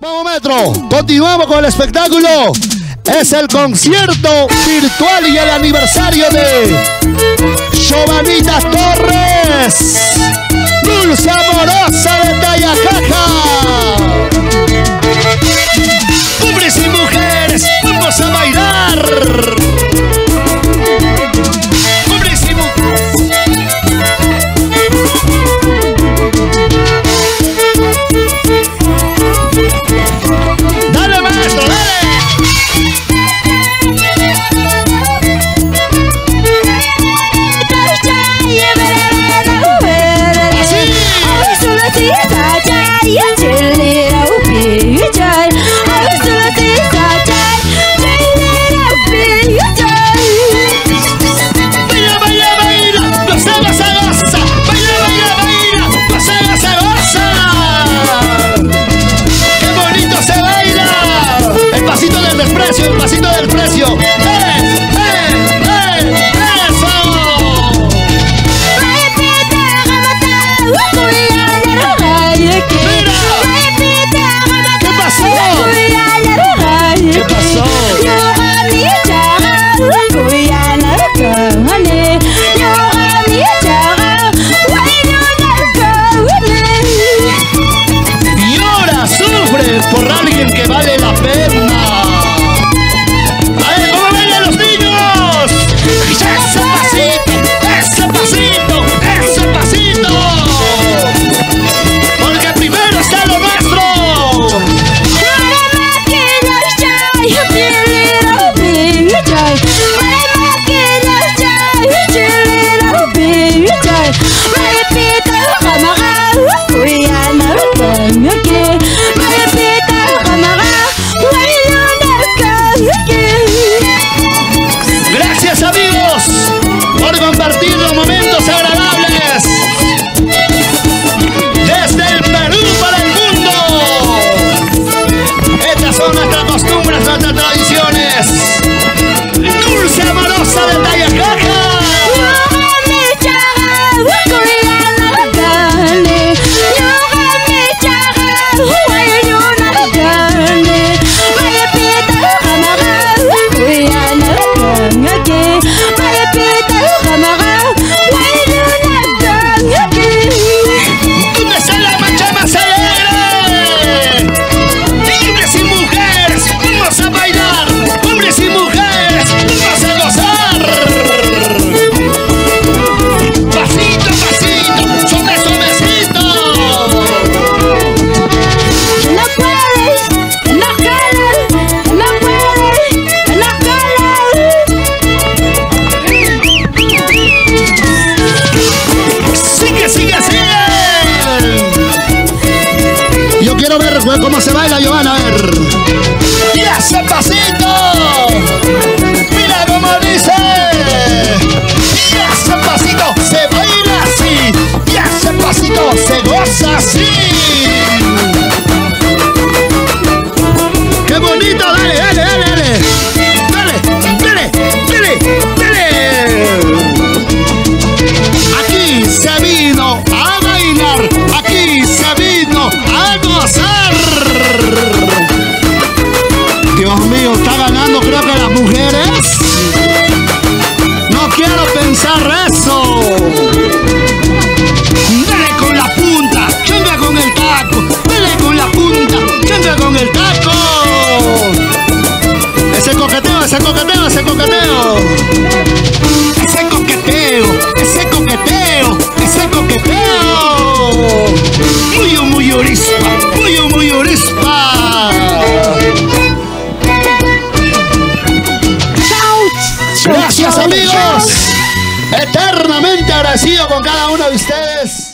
Vamos, Metro, continuamos con el espectáculo. Es el concierto virtual y el aniversario de Giovanita Torres, Dulce Amorosa de Tayacaja. Hombres y mujeres, vamos a bailar. Hombres y mujeres. Dale, maestro, dale. El pasito del precio. Y ahora sufre por alguien que vale la pena. Gracias, amigos, por compartir los momentos agradables desde el Perú para el mundo. Estas son nuestras costumbres, nuestras tradiciones. Dulce Amorosa de Tayacaja. Quiero ver cómo se baila, Giovanna, a ver. ¡Y ese pasito! ¡Mira cómo dice! ¡Y ese pasito se baila así! ¡Y ese pasito se goza así! ¡Qué bonito! ¡Dale, dale, dale, dale! ¡Dale, dale, dale, dale! Aquí se vino a bailar. Aquí se vino a gozar. Dios mío, está ganando creo que las mujeres. No quiero pensar eso. Dale con la punta, cambia con el taco. Dale con la punta, cambia con el taco. Ese coqueteo, ese coqueteo, ese coqueteo. Ese coqueteo, ese coqueteo, ese coqueteo. Muy orispa, muy orispa. Gracias, amigos. Eternamente agradecido con cada uno de ustedes.